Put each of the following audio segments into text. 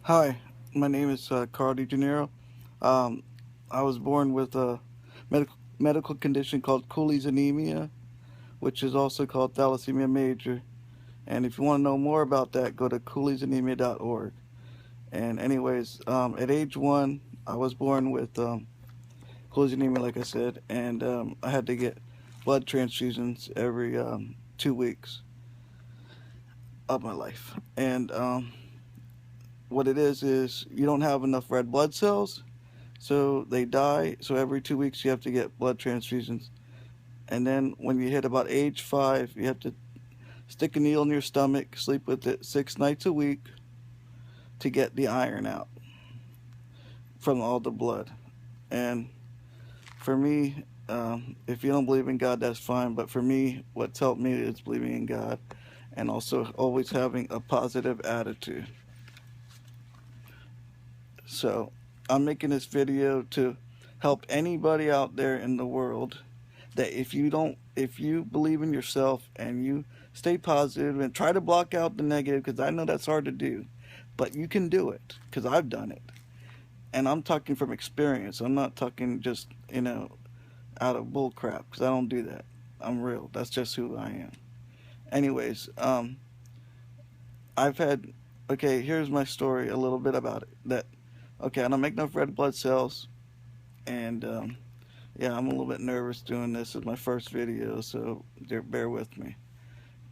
Hi, my name is Carl DeGennaro. Um, I was born with a medical condition called Cooley's anemia, which is also called thalassemia major. And if you want to know more about that, go to cooleysanemia.org. And anyways, at age 1, I was born with Cooley's anemia, like I said, and I had to get blood transfusions every 2 weeks of my life. And what it is you don't have enough red blood cells, so they die. So every 2 weeks you have to get blood transfusions. And then when you hit about age 5, you have to stick a needle in your stomach, sleep with it 6 nights a week to get the iron out from all the blood. And for me, if you don't believe in God, that's fine. But for me, what's helped me is believing in God and also always having a positive attitude. So I'm making this video to help anybody out there in the world that if you believe in yourself and you stay positive and try to block out the negative, because I know that's hard to do, but you can do it because I've done it. And I'm talking from experience. I'm not talking just, out of bull crap, because I don't do that. I'm real. That's just who I am. Anyways, I've had, okay, here's my story, a little bit about it. Okay, I don't make enough red blood cells, and yeah, I'm a little bit nervous doing this. It's my first video, so bear with me.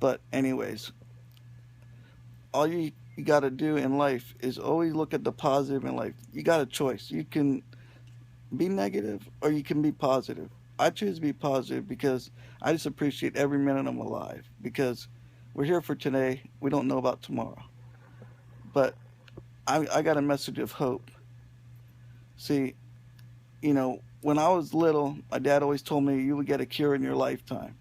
But anyways, all you got to do in life is always look at the positive in life. You got a choice. You can be negative or you can be positive. I choose to be positive because I just appreciate every minute I'm alive, because we're here for today. We don't know about tomorrow. But I got a message of hope. See, when I was little, my dad always told me you would get a cure in your lifetime.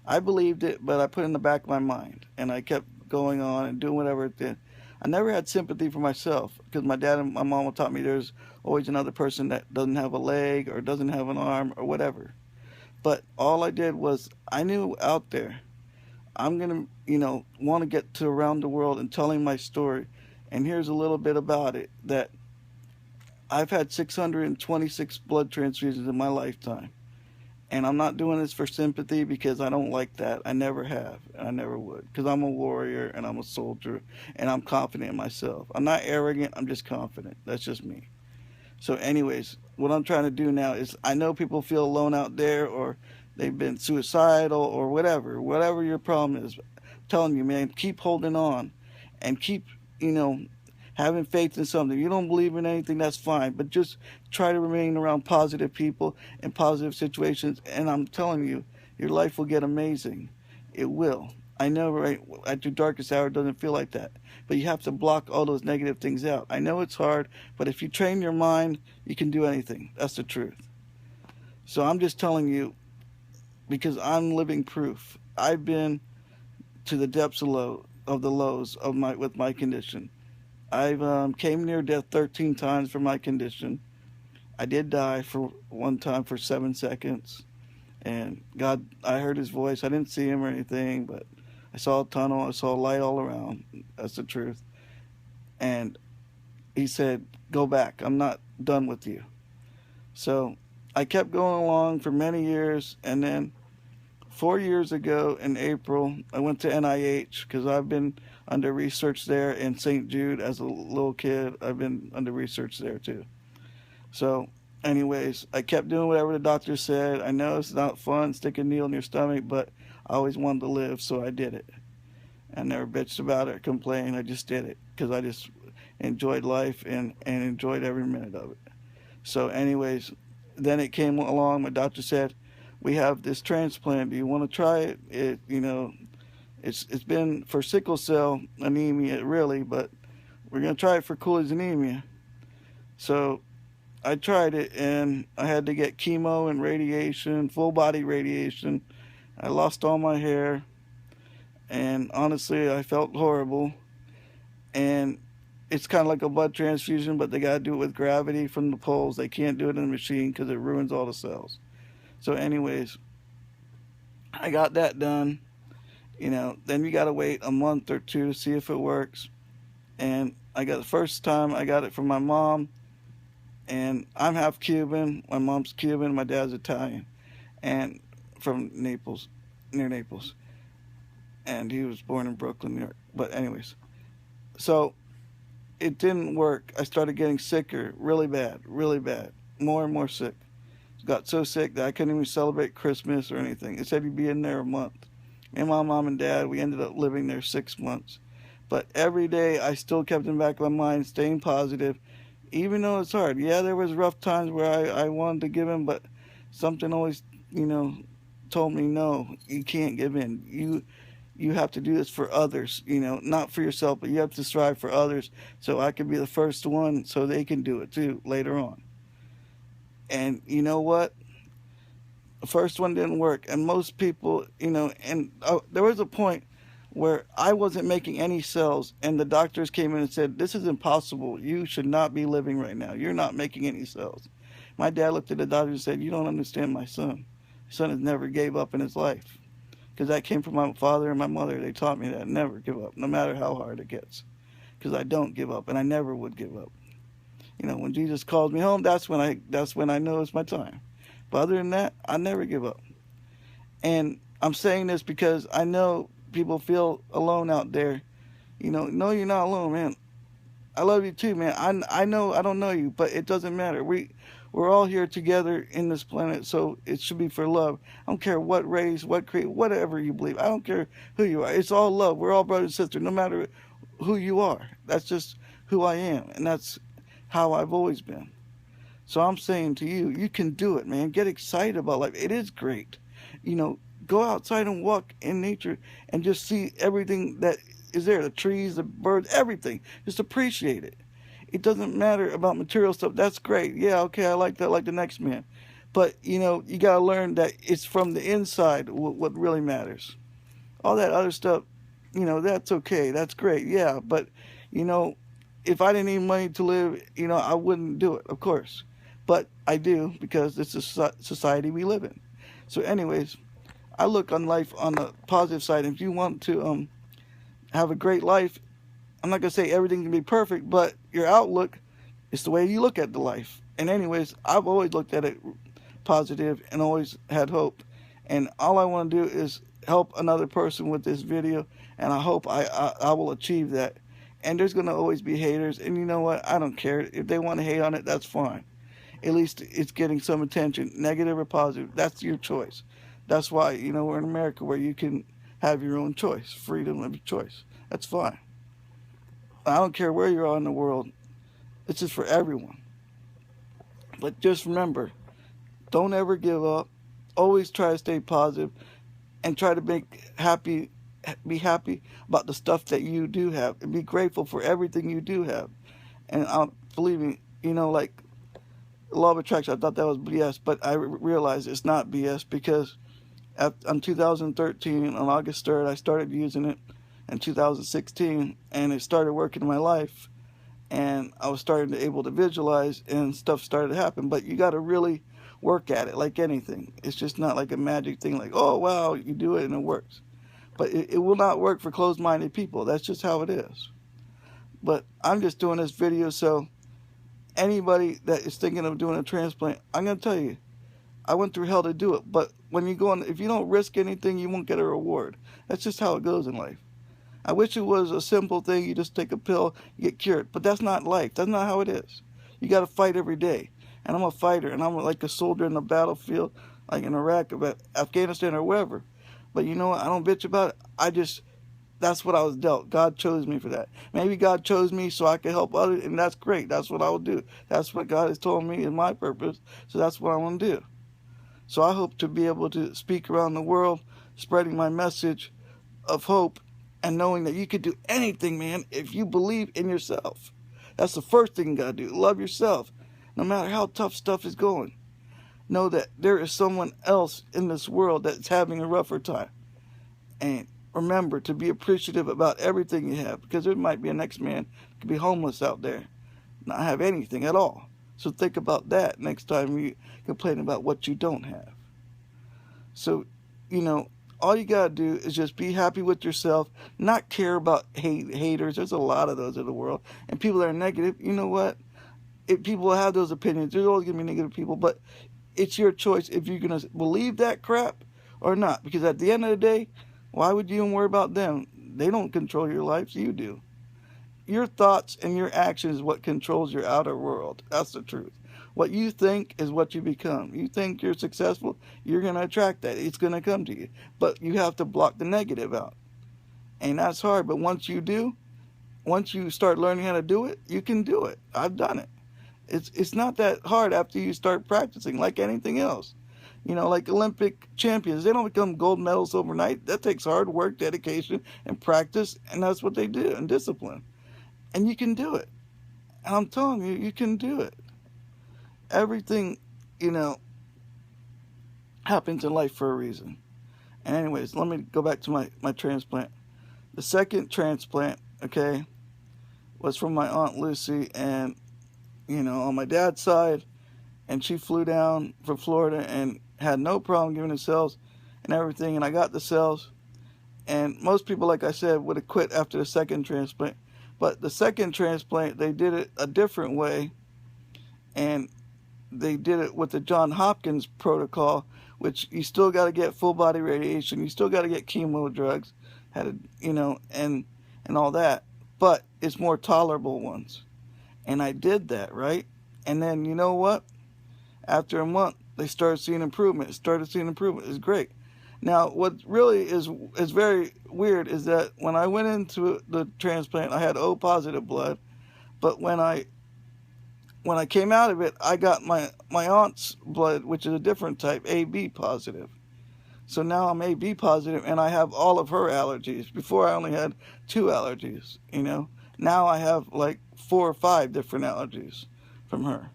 I believed it, but I put it in the back of my mind, and I kept going on and doing whatever it did. I never had sympathy for myself because my dad and my mom taught me there's always another person that doesn't have a leg or doesn't have an arm or whatever. But all I did was I knew out there I'm gonna, want to get to around the world and telling my story. And here's a little bit about it that I've had 626 blood transfusions in my lifetime. And I'm not doing this for sympathy because I don't like that. I never have, and I never would. Because I'm a warrior and I'm a soldier and I'm confident in myself. I'm not arrogant, I'm just confident. That's just me. So, anyways, what I'm trying to do now is I know people feel alone out there or they've been suicidal or whatever your problem is. I'm telling you, man, keep holding on and keep, you know, having faith in something. If you don't believe in anything, that's fine, but just try to remain around positive people and positive situations. And I'm telling you, your life will get amazing. It will. I know, right? At your darkest hour, it doesn't feel like that. But you have to block all those negative things out. I know it's hard, but if you train your mind, you can do anything. That's the truth. So I'm just telling you because I'm living proof. I've been to the depths of the lows of my with my condition. I've came near death 13 times for my condition. I did die for one time for 7 seconds, and God, I heard His voice. I didn't see Him or anything, but I saw a tunnel. I saw light all around. That's the truth. And He said, "Go back. I'm not done with you." So I kept going along for many years, and then 4 years ago in April, I went to NIH because I've been under research there, in St. Jude as a little kid. I've been under research there too. So, anyways, I kept doing whatever the doctor said. I know it's not fun sticking a needle in your stomach, but I always wanted to live, so I did it. I never bitched about it or complained. I just did it because I just enjoyed life and enjoyed every minute of it. So, anyways, then it came along. My doctor said, "We have this transplant. Do you want to try it?" It's been for sickle cell anemia, really, but we're gonna try it for Cooley's anemia. So I tried it, and I had to get chemo and radiation, full body radiation. I lost all my hair, and honestly, I felt horrible. And it's kind of like a blood transfusion, but they gotta do it with gravity from the poles. They can't do it in a machine because it ruins all the cells. So, anyways, I got that done. Then you gotta wait a month or two to see if it works. And I got the first time I got it from my mom, and I'm half Cuban. My mom's Cuban, my dad's Italian, and from Naples, near Naples, and he was born in Brooklyn, New York. But anyways, so it didn't work. I started getting sicker, really bad, more and more sick. Got so sick that I couldn't even celebrate Christmas or anything. It said you'd be in there a month. Me and my mom and dad, we ended up living there 6 months. But every day I still kept in the back of my mind, staying positive, even though it's hard. Yeah, there was rough times where I wanted to give in, but something always, told me, no, you can't give in. You have to do this for others, not for yourself, but you have to strive for others so I can be the first one so they can do it too later on. And you know what? The first one didn't work. And most people, there was a point where I wasn't making any sales, and the doctors came in and said, this is impossible. You should not be living right now. You're not making any sales. My dad looked at the doctor and said, you don't understand my son. My son has never gave up in his life. Because that came from my father and my mother. They taught me that. Never give up, no matter how hard it gets. Because I don't give up, and I never would give up. When Jesus calls me home, that's when I know it's my time. But other than that, I never give up. And I'm saying this because I know people feel alone out there. No, you're not alone, man. I love you too, man. I know I don't know you, but it doesn't matter. We're all here together in this planet, so it should be for love. I don't care what race, what creed, whatever you believe. I don't care who you are. It's all love. We're all brothers and sisters, no matter who you are. That's just who I am, and that's how I've always been. So I'm saying to you, you can do it, man. Get excited about life. It is great. Go outside and walk in nature and just see everything that is there, the trees, the birds, everything. Just appreciate it. It doesn't matter about material stuff. That's great. Yeah, okay, I like that, like the next man. But, you got to learn that it's from the inside what really matters. All that other stuff, that's okay. That's great. Yeah, but, if I didn't need money to live, I wouldn't do it, of course. But I do, because it's a society we live in. So anyways, I look on life on the positive side. If you want to have a great life, I'm not going to say everything can be perfect, but your outlook is the way you look at the life. And anyways, I've always looked at it positive and always had hope. And all I want to do is help another person with this video, and I hope I will achieve that. And there's going to always be haters, and you know what? I don't care. If they want to hate on it, that's fine. At least it's getting some attention, negative or positive. That's your choice. That's why, we're in America, where you can have your own choice, freedom of choice. That's fine. I don't care where you are in the world. This is for everyone. But just remember, don't ever give up. Always try to stay positive and try to be happy about the stuff that you do have, and be grateful for everything you do have. And believe me, like the law of attraction, I thought that was BS, but I realized it's not BS, because in 2013, on August 3rd, I started using it in 2016, and it started working in my life, and I was starting to able to visualize, and stuff started to happen. But you got to really work at it, like anything. It's just not like a magic thing, like, oh wow, you do it and it works. But it will not work for closed-minded people. That's just how it is. But I'm just doing this video so anybody that is thinking of doing a transplant, I'm going to tell you, I went through hell to do it. But when you go on, if you don't risk anything, you won't get a reward. That's just how it goes in life. I wish it was a simple thing. You just take a pill, you get cured. But that's not life. That's not how it is. You got to fight every day. And I'm a fighter, and I'm like a soldier in the battlefield, like in Iraq or Afghanistan or wherever. But you know what? I don't bitch about it. That's what I was dealt. God chose me for that. Maybe God chose me so I could help others, and that's great. That's what I will do. That's what God has told me is my purpose, so that's what I want to do. So I hope to be able to speak around the world, spreading my message of hope, and knowing that you could do anything, man, if you believe in yourself. That's the first thing you got to do. Love yourself, no matter how tough stuff is going. Know that there is someone else in this world that's having a rougher time. And remember to be appreciative about everything you have, because there might be a next man who could be homeless out there, not have anything at all. So think about that next time you complain about what you don't have. So, all you gotta do is just be happy with yourself, not care about haters. There's a lot of those in the world, and people that are negative. You know what? If people have those opinions, there's always gonna be negative people, but it's your choice if you're gonna believe that crap or not. Because at the end of the day, why would you even worry about them? They don't control your life, you do. Your thoughts and your actions is what controls your outer world. That's the truth. What you think is what you become. You think you're successful, you're going to attract that. It's going to come to you. But you have to block the negative out. And that's hard. But once you do, once you start learning how to do it, you can do it. I've done it. It's not that hard after you start practicing, like anything else. You know, like Olympic champions, they don't become gold medals overnight. That takes hard work, dedication, and practice. And that's what they do, and discipline. And you can do it. And I'm telling you, you can do it. Everything, you know, happens in life for a reason. And anyways, let me go back to my transplant. The second transplant, okay, was from my Aunt Lucy, and, you know, on my dad's side, and she flew down from Florida and had no problem giving the cells and everything, and I got the cells. And most people, like I said, would have quit after the second transplant. But the second transplant, they did it a different way, and they did it with the Johns Hopkins protocol, which you still got to get full body radiation, you still got to get chemo drugs, you know, and all that, but it's more tolerable ones. And I did that, right? And then, you know what? After a month, they started seeing improvement. It's great. Now, what really is very weird is that when I went into the transplant, I had O positive blood, but when I came out of it, I got my aunt's blood, which is a different type, AB positive. So now I'm AB positive, and I have all of her allergies. Before I only had 2 allergies, you know. Now I have like 4 or 5 different allergies from her.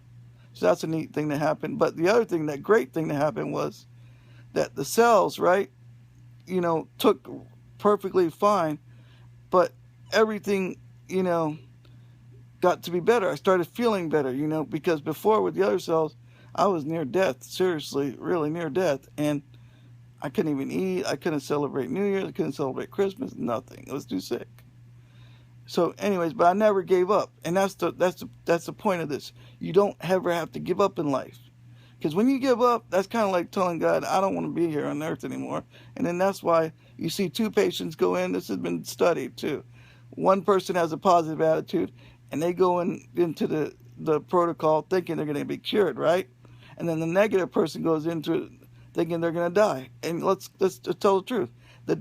So that's a neat thing that happened. But the other thing, that great thing that happened was that the cells, right, you know, took perfectly fine, but everything, you know, got to be better. I started feeling better, you know, because before with the other cells, I was near death, seriously, really near death, and I couldn't even eat, I couldn't celebrate New Year's, I couldn't celebrate Christmas, nothing. I was too sick. So anyways, but I never gave up, and that's the point of this. You don't ever have to give up in life. Because when you give up, that's kind of like telling God, I don't want to be here on earth anymore. And then that's why you see 2 patients go in. This has been studied too. One person has a positive attitude, and they go into the protocol thinking they're going to be cured, right? And then the negative person goes into it thinking they're going to die. And let's tell the truth. The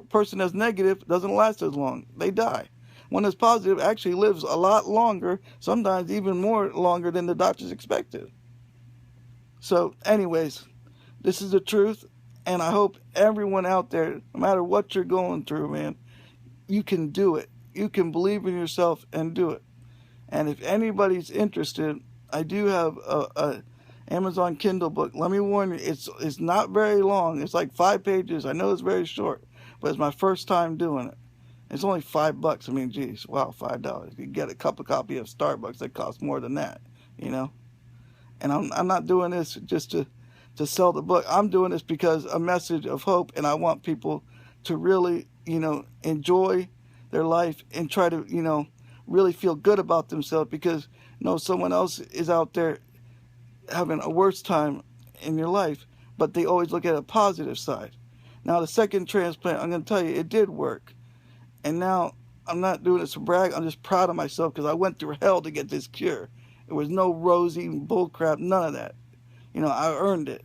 person that's negative doesn't last as long. They die. One that's positive actually lives a lot longer, sometimes even more longer than the doctors expected. So anyways, this is the truth, and I hope everyone out there, no matter what you're going through, man, you can do it. You can believe in yourself and do it. And if anybody's interested, I do have a Amazon Kindle book. Let me warn you, it's not very long. It's like 5 pages. I know it's very short, but it's my first time doing it. It's only $5. I mean, geez, wow, $5. You can get a cup of coffee at Starbucks that costs more than that, you know. And I'm not doing this just to sell the book. I'm doing this because a message of hope, and I want people to really, you know, enjoy their life and try to, you know, really feel good about themselves, because, you know, someone else is out there having a worse time in your life, but they always look at a positive side. Now, the second transplant, I'm going to tell you, it did work. And now I'm not doing this to brag. I'm just proud of myself because I went through hell to get this cure. There was no rosy bullcrap, none of that. You know, I earned it.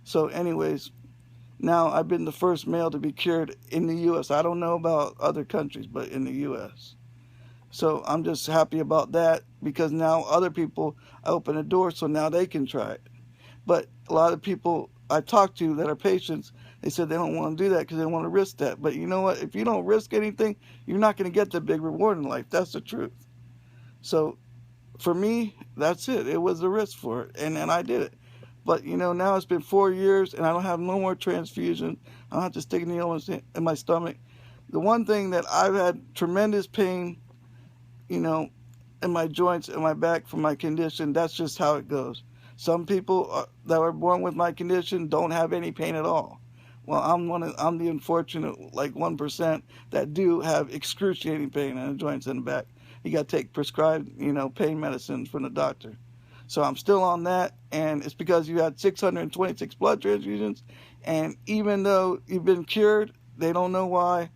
So anyways, now I've been the first male to be cured in the U.S. I don't know about other countries, but in the U.S. So I'm just happy about that, because now other people, I open a door so now they can try it. But a lot of people I talk to that are patients, they said they don't want to do that because they don't want to risk that. But you know what? If you don't risk anything, you're not going to get the big reward in life. That's the truth. So for me, that's it. It was a risk for it, and I did it. But, you know, now it's been 4 years, and I don't have no more transfusion. I don't have to stick a needle in my stomach. The one thing that I've had tremendous pain, you know, in my joints and my back from my condition. That's just how it goes. Some people that were born with my condition don't have any pain at all. Well, I'm the unfortunate like 1% that do have excruciating pain in the joints in the back. You got to take prescribed, pain medicines from the doctor. So I'm still on that, and it's because you had 626 blood transfusions, and even though you've been cured, they don't know why,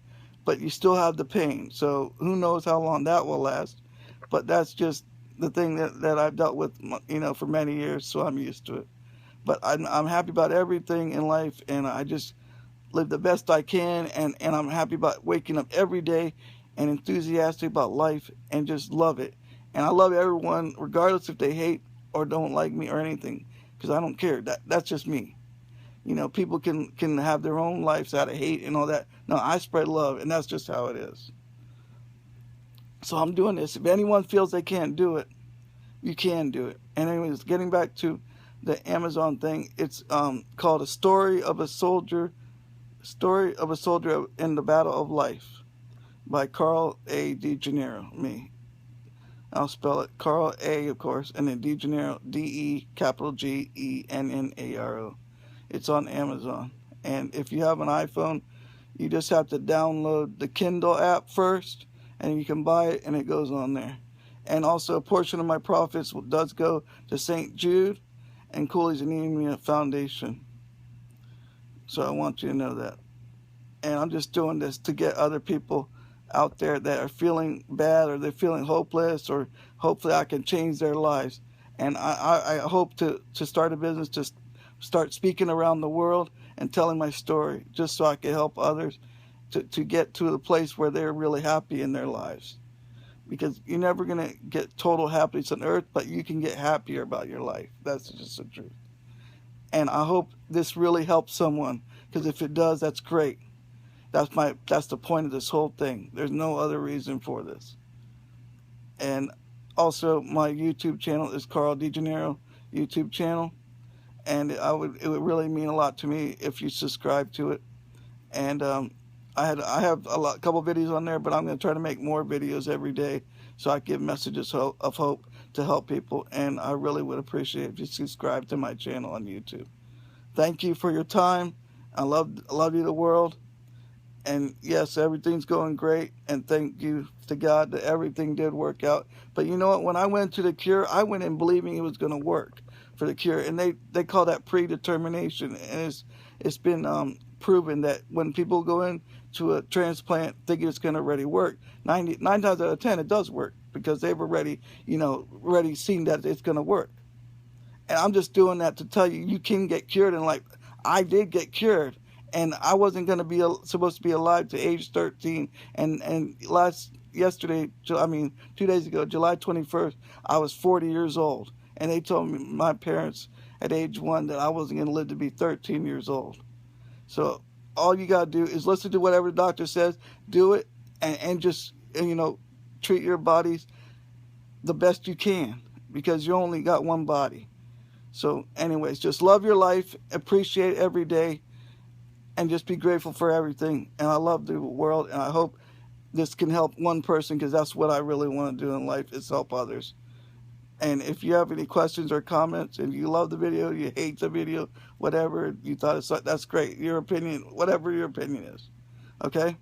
but you still have the pain. So who knows how long that will last? But that's just the thing that I've dealt with, for many years, so I'm used to it. But I'm happy about everything in life, and I just live the best I can, and I'm happy about waking up every day and enthusiastic about life and just love it. And I love everyone, regardless if they hate or don't like me or anything, because I don't care. That's just me. People can have their own lives out of hate and all that. No, I spread love, and that's just how it is. So I'm doing this. If anyone feels they can't do it, you can do it. And anyways, getting back to the Amazon thing, it's called A Story of a Soldier in the Battle of Life by Carl A. DeGennaro. Me. I'll spell it Carl A, of course, and then DeGennaro, DeGennaro. It's on Amazon. And if you have an iPhone, you just have to download the Kindle app first, and you can buy it, and it goes on there. And also, a portion of my profits does go to St. Jude and Cooley's Anemia Foundation. So I want you to know that. And I'm just doing this to get other people out there that are feeling bad or they're feeling hopeless, or hopefully I can change their lives. And I hope to start a business, to start speaking around the world and telling my story, just so I can help others to get to the place where they're really happy in their lives. Because you're never going to get total happiness on earth, but you can get happier about your life. That's just the truth. And I hope this really helps someone, because if it does, that's great. That's the point of this whole thing. There's no other reason for this. And also, my YouTube channel is Carl DeGennaro YouTube channel, and it would really mean a lot to me if you subscribe to it. And I have a couple videos on there, but I'm going to try to make more videos every day so I give messages of hope to help people. And I really would appreciate if you subscribe to my channel on YouTube. Thank you for your time. I love you, the world. And yes, everything's going great, and thank you to God that everything did work out. But you know what? When I went to the cure, I went in believing it was going to work for the cure, and they call that predetermination. And it's been proven that when people go into a transplant thinking it's going to already work, 9 times out of 10 it does work, because they've already seen that it's going to work. And I'm just doing that to tell you, you can get cured in life. I did get cured. And I wasn't going to be supposed to be alive to age 13. And 2 days ago, July 21st, I was 40 years old. And they told me, my parents, at age 1, that I wasn't going to live to be 13 years old. So all you got to do is listen to whatever the doctor says, do it, and just, treat your bodies the best you can, because you only got one body. So anyways, just love your life, appreciate every day, and just be grateful for everything. And I love the world, and I hope this can help one person, because that's what I really want to do in life, is help others. And if you have any questions or comments, and you love the video, you hate the video, whatever, you thought it's, that's great. Your opinion, whatever your opinion is. Okay?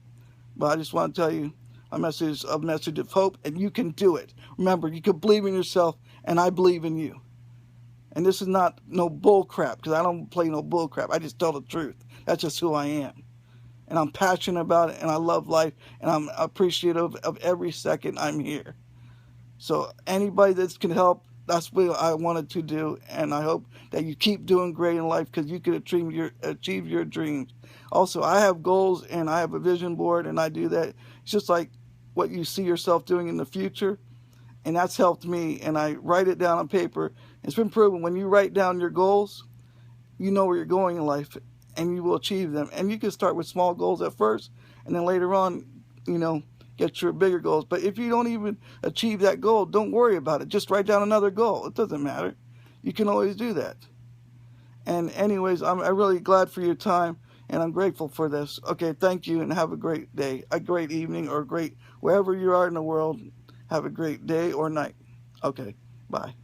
But I just want to tell you a message of hope, and you can do it. Remember, you can believe in yourself, and I believe in you. And this is not no bull crap, because I don't play no bull crap. I just tell the truth. That's just who I am. And I'm passionate about it, and I love life, and I'm appreciative of every second I'm here. So anybody that can help, that's what I wanted to do. And I hope that you keep doing great in life, because you can achieve your dreams. Also, I have goals, and I have a vision board, and I do that. It's just like what you see yourself doing in the future. And that's helped me, and I write it down on paper. It's been proven, when you write down your goals, you know where you're going in life, and you will achieve them. And you can start with small goals at first, and then later on, get your bigger goals. But if you don't even achieve that goal, don't worry about it. Just write down another goal. It doesn't matter. You can always do that. And anyways, I'm really glad for your time, and I'm grateful for this. Okay, thank you, and have a great day, a great evening, or wherever you are in the world. Have a great day or night. Okay, bye.